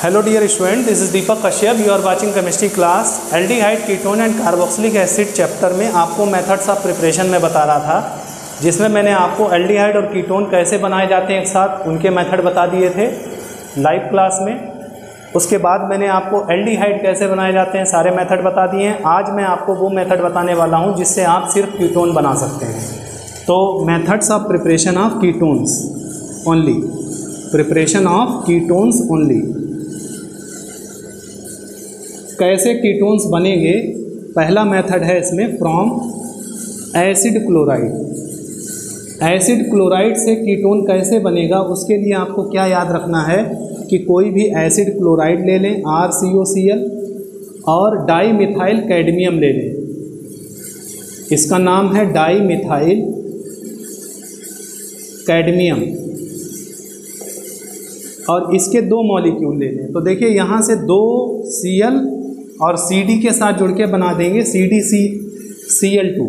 Hello dear student, this is Deepak Kashyap. You are watching chemistry class. Aldehyde, ketone and carboxylic acid chapter में आपको methods of preparation में बता रहा था, जिसमें मैंने आपको एल्डिहाइड और कीटोन कैसे बनाए जाते हैं एक साथ उनके मेथड बता दिए थे लाइव क्लास में। उसके बाद मैंने आपको एल्डिहाइड कैसे बनाए जाते हैं सारे मेथड बता दिए हैं। आज मैं आपको वो मेथड बताने वाला हूँ जिससे आप सिर्फ कीटोन बना सकते हैं। तो methods of preparation of ketones only, preparation of ketones only. कैसे कीटोन्स बनेंगे, पहला मेथड है इसमें from acid chloride. Acid chloride से कीटोन कैसे बनेगा, उसके लिए आपको क्या याद रखना है कि कोई भी एसिड क्लोराइड ले लें RCOCl और डाई मिथाइल कैडमियम ले लें। इसका नाम है डाई मिथाइल कैडमियम और इसके दो मॉलिक्यूल ले लें। तो देखिए यहाँ से दो Cl और CD के साथ जुड़ के बना देंगे CdCl2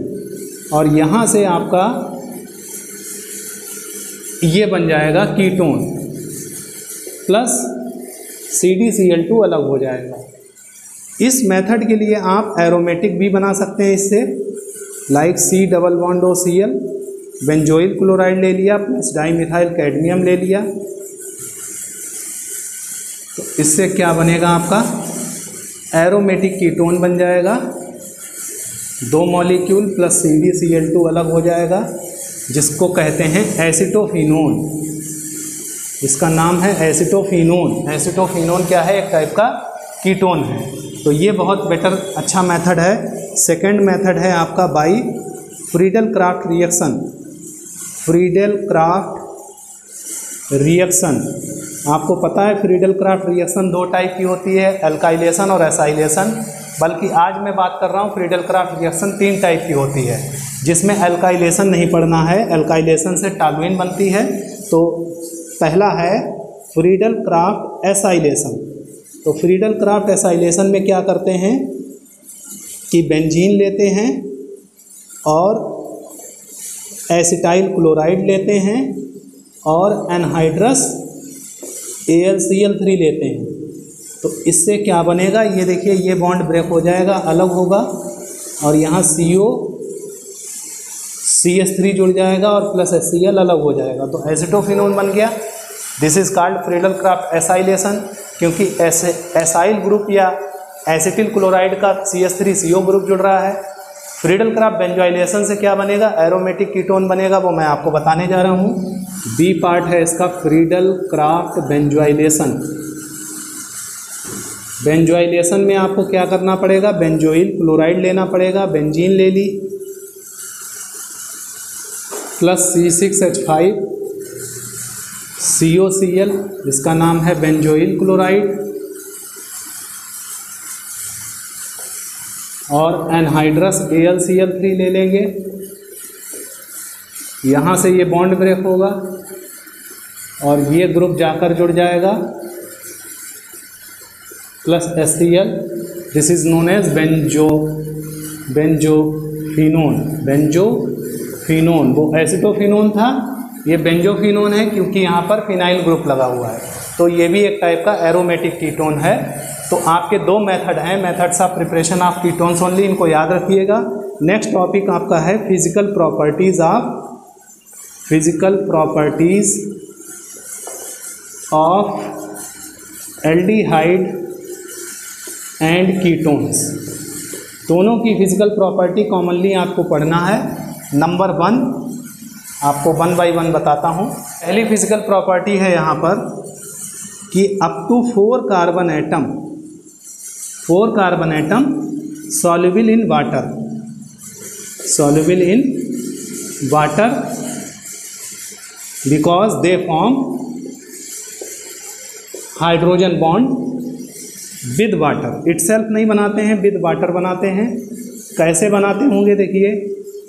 और यहाँ से आपका ये बन जाएगा कीटोन प्लस CdCl2 अलग हो जाएगा। इस मेथड के लिए आप एरोमेटिक भी बना सकते हैं इससे, लाइक C+OCl, बेंजोइल क्लोराइड ले लिया प्लस डाईमिथाइल कैडमियम ले लिया। तो इससे क्या बनेगा, आपका एरोमेटिक कीटोन बन जाएगा। दो मॉलिक्यूल प्लस CdCl2 अलग हो जाएगा, जिसको कहते हैं एसिटोफिनोन। इसका नाम है एसिटोफिनोन। एसिटोफिनोन क्या है, एक टाइप का कीटोन है। तो ये बहुत बेटर अच्छा मेथड है। सेकंड मेथड है आपका by Friedel craft reaction. Friedel craft reaction, आपको पता है फ्रीडल क्राफ्ट रिएक्शन दो टाइप की होती है, एल्काइलेशन और एसाइलेशन। बल्कि आज मैं बात कर रहा हूँ फ्रीडल क्राफ्ट रिएक्शन 3 टाइप की होती है, जिसमें एल्काइलेशन नहीं पढ़ना है। एल्काइलेशन से टॉल्यूइन बनती है। तो पहला है फ्रीडल क्राफ्ट एसाइलेशन। तो फ्रीडल क्राफ्ट एसाइलेशन में क्या करते हैं कि बेंजीन लेते हैं और एसिटाइल क्लोराइड लेते हैं और एनहाइड्रस AlCl3 लेते हैं। तो इससे क्या बनेगा, ये देखिए ये बॉन्ड ब्रेक हो जाएगा, अलग होगा और यहाँ COCH3 जुड़ जाएगा और प्लस HCl अलग हो जाएगा। तो एसिटोफिनोन बन गया। This is called Friedel Crafts acylation, क्योंकि एसाइल ग्रुप या एसिटिल क्लोराइड का CH3CO ग्रुप जुड़ रहा है। फ्रीडल क्राफ्ट बेंजोइलेशन से क्या बनेगा, एरोमेटिक कीटोन बनेगा। वो मैं आपको बताने जा रहा हूँ। बी पार्ट है इसका फ्रीडल क्राफ्ट बेंजोइलेशन। बेंजोइलेशन में आपको क्या करना पड़ेगा, बेंजोइल क्लोराइड लेना पड़ेगा। बेंजीन ले ली प्लस C6H5 COCl, जिसका नाम है बेंजोइल क्लोराइड, और एनहाइड्रस AlCl3 ले लेंगे। यहाँ से ये बॉन्ड ब्रेक होगा और ये ग्रुप जाकर जुड़ जाएगा plus HCl। This is known as benzophenone. वो एसिटोफिनोन था, ये बेंजोफिनोन है क्योंकि यहाँ पर फिनाइल ग्रुप लगा हुआ है। तो ये भी एक टाइप का एरोमेटिक कीटोन है। तो आपके दो मेथड हैं, methods of preparation of ketones only, इनको याद रखिएगा। नेक्स्ट टॉपिक आपका है physical properties of aldehyde and ketones. दोनों की फिजिकल प्रॉपर्टी कॉमनली आपको पढ़ना है। नंबर 1 आपको 1 बाय 1 बताता हूँ। पहली फिजिकल प्रॉपर्टी है यहाँ पर कि up to 4 carbon atom soluble in water because they form hydrogen bond with water. Itself नहीं बनाते हैं, विद वाटर बनाते हैं। कैसे बनाते होंगे, देखिए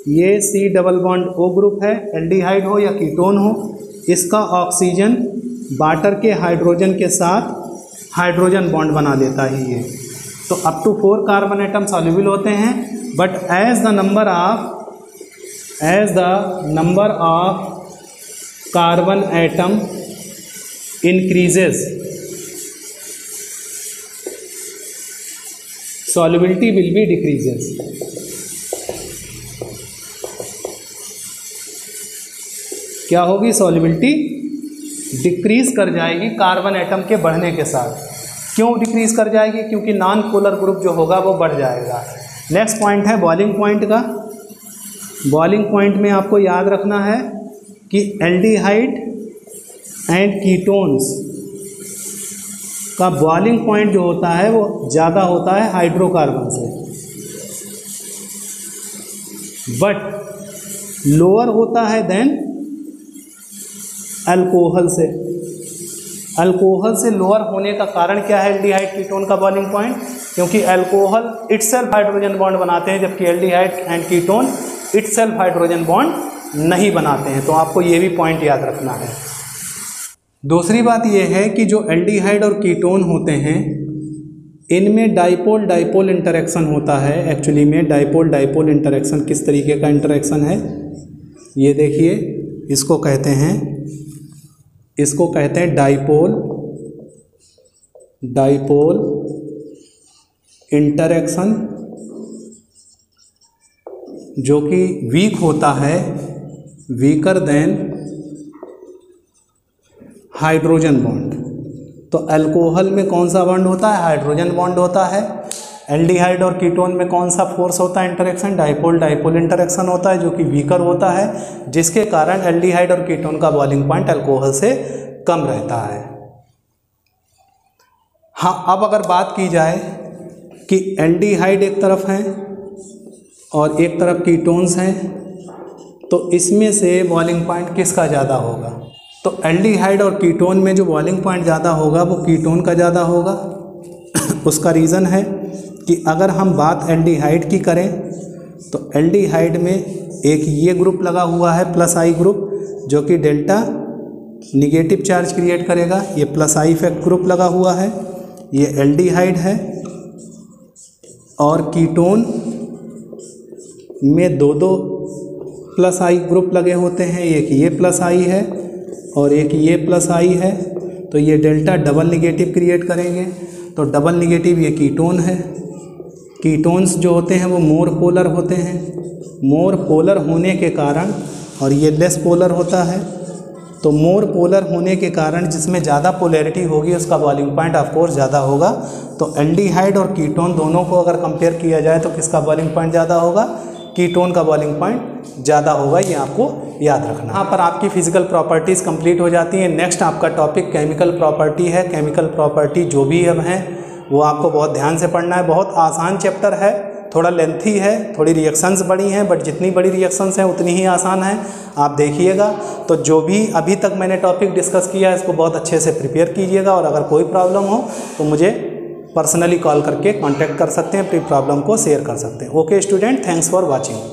ये C+O ग्रुप है, एल्डिहाइड हो या कीटोन हो, इसका ऑक्सीजन वाटर के हाइड्रोजन के साथ हाइड्रोजन बॉन्ड बना देता है ये। तो up to 4 carbon atom soluble होते हैं, but as the number of carbon atom increases solubility will be decreases. क्या होगी? solubility डिक्रीज कर जाएगी कार्बन एटम के बढ़ने के साथ। क्यों डिक्रीज कर जाएगी? क्योंकि नॉन पोलर ग्रुप जो होगा वो बढ़ जाएगा। नेक्स्ट पॉइंट है बॉइलिंग पॉइंट का। बॉइलिंग पॉइंट में आपको याद रखना है कि एल्डिहाइड एंड कीटोन्स का बॉइलिंग पॉइंट जो होता है वो ज़्यादा होता है हाइड्रोकार्बन से, बट लोअर होता है देन अल्कोहल से। अल्कोहल से लोअर होने का कारण क्या है एल्डिहाइड कीटोन का बॉइलिंग पॉइंट? क्योंकि अल्कोहल इटसेल्फ हाइड्रोजन बॉन्ड बनाते हैं, जबकि aldehyde and ketone itself hydrogen bond नहीं बनाते हैं। तो आपको ये भी पॉइंट याद रखना है। दूसरी बात यह है कि जो एल्डिहाइड और कीटोन होते हैं इनमें डाइपोल डाइपोल इंटरेक्शन होता है। एक्चुअली में डाइपोल डाइपोल इंटरेक्शन किस तरीके का इंटरेक्शन है ये देखिए। इसको कहते हैं डाइपोल डाइपोल इंटरेक्शन, जो कि वीक होता है, वीकर देन हाइड्रोजन बॉन्ड। तो अल्कोहल में कौन सा बॉन्ड होता है? हाइड्रोजन बॉन्ड होता है। एल्डिहाइड और कीटोन में कौन सा फोर्स होता है इंटरेक्शन? डाइपोल डाइपोल इंटरेक्शन होता है, जो कि वीकर होता है, जिसके कारण एल्डिहाइड और कीटोन का बॉइलिंग पॉइंट अल्कोहल से कम रहता है। हाँ, अब अगर बात की जाए कि एल्डिहाइड एक तरफ है और एक तरफ कीटोन्स हैं, तो इसमें से बॉइलिंग पॉइंट किसका ज़्यादा होगा? तो एल्डिहाइड और कीटोन में जो बॉइलिंग पॉइंट ज़्यादा होगा वो कीटोन का ज़्यादा होगा। उसका रीज़न है कि अगर हम बात एल्डिहाइड की करें तो एल्डिहाइड में एक ये ग्रुप लगा हुआ है प्लस आई ग्रुप, जो कि डेल्टा निगेटिव चार्ज क्रिएट करेगा। ये प्लस आई इफेक्ट ग्रुप लगा हुआ है, ये एल्डिहाइड है। और कीटोन में दो दो प्लस आई ग्रुप लगे होते हैं, एक ये प्लस आई है और एक ये प्लस आई है, तो ये डेल्टा डबल निगेटिव क्रिएट करेंगे। तो डबल निगेटिव ये कीटोन है। कीटोन्स जो होते हैं वो मोर पोलर होते हैं। मोर पोलर होने के कारण, और ये लेस पोलर होता है, तो मोर पोलर होने के कारण जिसमें ज़्यादा पोलैरिटी होगी उसका बॉइलिंग पॉइंट ऑफ कोर्स ज़्यादा होगा। तो एल्डिहाइड और कीटोन दोनों को अगर कंपेयर किया जाए तो किसका बॉइलिंग पॉइंट ज़्यादा होगा? कीटोन का बॉइलिंग पॉइंट ज़्यादा होगा। ये आपको याद रखना। यहाँ पर आपकी फिजिकल प्रॉपर्टीज़ कंप्लीट हो जाती हैं। नेक्स्ट आपका टॉपिक केमिकल प्रॉपर्टी है। केमिकल प्रॉपर्टी जो भी अब हैं वो आपको बहुत ध्यान से पढ़ना है। बहुत आसान चैप्टर है, थोड़ा लेंथी है, थोड़ी रिएक्शंस बड़ी हैं, बट जितनी बड़ी रिएक्शंस हैं उतनी ही आसान है। आप देखिएगा। तो जो भी अभी तक मैंने टॉपिक डिस्कस किया है इसको बहुत अच्छे से प्रिपेयर कीजिएगा, और अगर कोई प्रॉब्लम हो तो मुझे पर्सनली कॉल करके कांटेक्ट कर सकते हैं, अपनी प्रॉब्लम को शेयर कर सकते हैं। Okay student, thanks for watching.